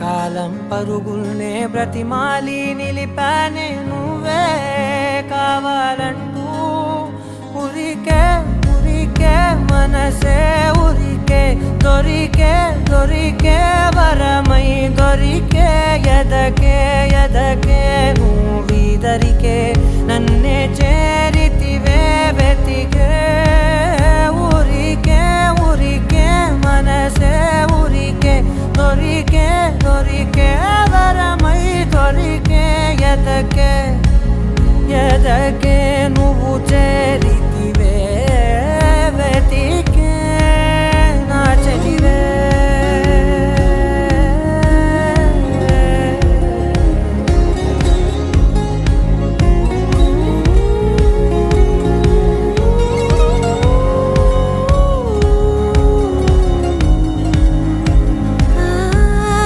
కాలం పరుగుల్నే బ్రతిమాలి నిలిపానే నువ్వే కావాలంటూ ఉరికే ఉరికే మనసే ఉరికే దొరికే దొరికే వరమై దొరికే ఎదకే ఎదకే నువ్వీదరికే నన్నే చేరితివే వెతికే ఊరికే ఊరికే మనసే ఊరికే దొరికే దొరికే వరమై దొరికే ఎదకే ఎదకే నువ్వు చేరి